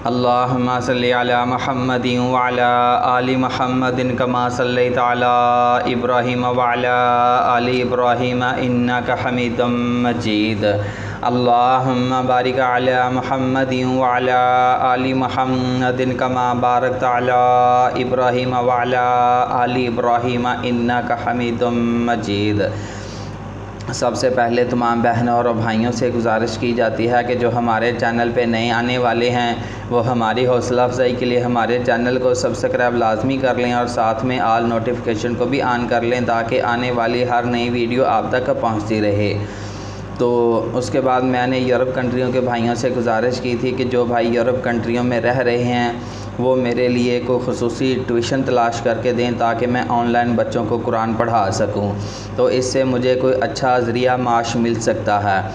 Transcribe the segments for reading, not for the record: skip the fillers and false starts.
अल्लाहुम्मा सल्लि अला मुहम्मदिन व अला आलि मुहम्मदिन कमा सल्लैता अला इब्राहीम व अला आलि इब्राहीम इन्नका हमीदुम मजीद। अल्लाहुम्मा बारिक अला मुहम्मदिन व अला आलि मुहम्मदिन कमा बारकता अला इब्राहीम व अला आलि इब्राहीम इन्नका हमीदुम मजीद। सबसे पहले तमाम बहनों और भाइयों से गुजारिश की जाती है कि जो हमारे चैनल पे नए आने वाले हैं वो हमारी हौसला अफजाई के लिए हमारे चैनल को सब्सक्राइब लाजमी कर लें और साथ में आल नोटिफिकेशन को भी ऑन कर लें ताकि आने वाली हर नई वीडियो आप तक पहुंचती रहे। तो उसके बाद मैंने यूरोप कंट्रियों के भाइयों से गुजारिश की थी कि जो भाई यूरोप कंट्रियों में रह रहे हैं वो मेरे लिए कोई ख़ुसूसी ट्यूशन तलाश करके दें ताकि मैं ऑनलाइन बच्चों को कुरान पढ़ा सकूं, तो इससे मुझे कोई अच्छा ज़रिया माश मिल सकता है।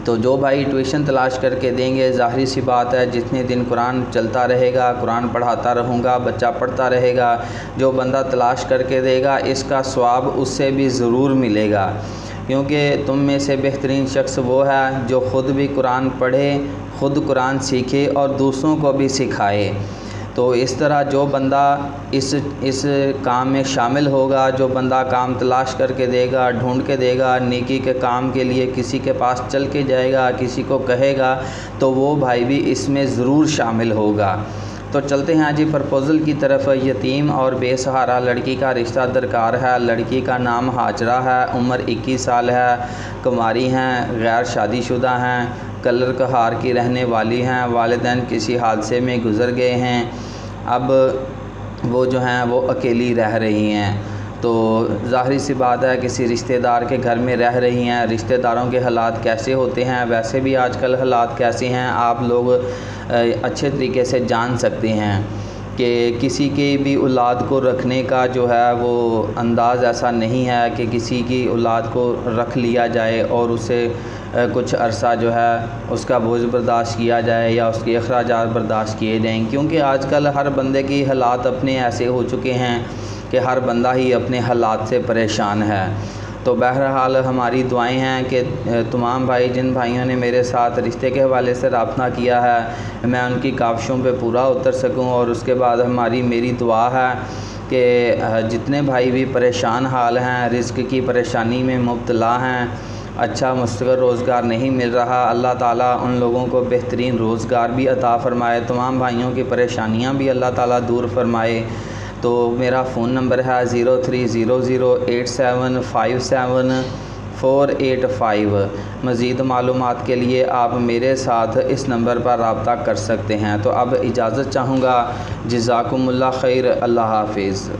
तो जो भाई ट्यूशन तलाश करके देंगे, ज़ाहिर सी बात है जितने दिन कुरान चलता रहेगा कुरान पढ़ाता रहूँगा, बच्चा पढ़ता रहेगा। जो बंदा तलाश करके देगा इसका सवाब उससे भी ज़रूर मिलेगा, क्योंकि तुम में से बेहतरीन शख्स वो है जो ख़ुद भी कुरान पढ़े, ख़ुद कुरान सीखे और दूसरों को भी सिखाए। तो इस तरह जो बंदा इस काम में शामिल होगा, जो बंदा काम तलाश करके देगा, ढूंढ के देगा, नेकी के काम के लिए किसी के पास चल के जाएगा, किसी को कहेगा, तो वो भाई भी इसमें ज़रूर शामिल होगा। तो चलते हैं जी प्रपोज़ल की तरफ। यतीम और बेसहारा लड़की का रिश्ता दरकार है। लड़की का नाम हाजरा है, उम्र 21 साल है, कुंवारी हैं, गैर शादीशुदा हैं, कलर कहार की रहने वाली हैं, वालिदैन किसी हादसे में गुज़र गए हैं, अब वो जो हैं वो अकेली रह रही हैं। तो ज़ाहिर सी बात है किसी रिश्तेदार के घर में रह रही हैं। रिश्तेदारों के हालात कैसे होते हैं, वैसे भी आजकल हालात कैसे हैं आप लोग अच्छे तरीके से जान सकते हैं कि किसी की भी औलाद को रखने का जो है वो अंदाज़ ऐसा नहीं है कि किसी की औलाद को रख लिया जाए और उसे कुछ अरसा जो है उसका बोझ बर्दाश्त किया जाए या उसके अखराजात बर्दाश्त किए जाएँ, क्योंकि आजकल हर बंदे की हालात अपने ऐसे हो चुके हैं कि हर बंदा ही अपने हालात से परेशान है। तो बहरहाल हमारी दुआएं हैं कि तमाम भाई जिन भाइयों ने मेरे साथ रिश्ते के हवाले से रब्ता किया है मैं उनकी काविशों पे पूरा उतर सकूं। और उसके बाद मेरी दुआ है कि जितने भाई भी परेशान हाल हैं, रिज़्क़ की परेशानी में मुब्तला हैं, अच्छा मुस्तक़िल रोज़गार नहीं मिल रहा, अल्लाह ताला उन लोगों को बेहतरीन रोज़गार भी अता फ़रमाए, तमाम भाइयों की परेशानियाँ भी अल्लाह ताला दूर फ़रमाए। तो मेरा फ़ोन नंबर है 0300875748 मज़ीद मालूमात के लिए आप मेरे साथ इस नंबर पर रब्ता कर सकते हैं। तो अब इजाज़त चाहूँगा। जज़ाकुमुल्लाह खैर। अल्लाह हाफ़िज़।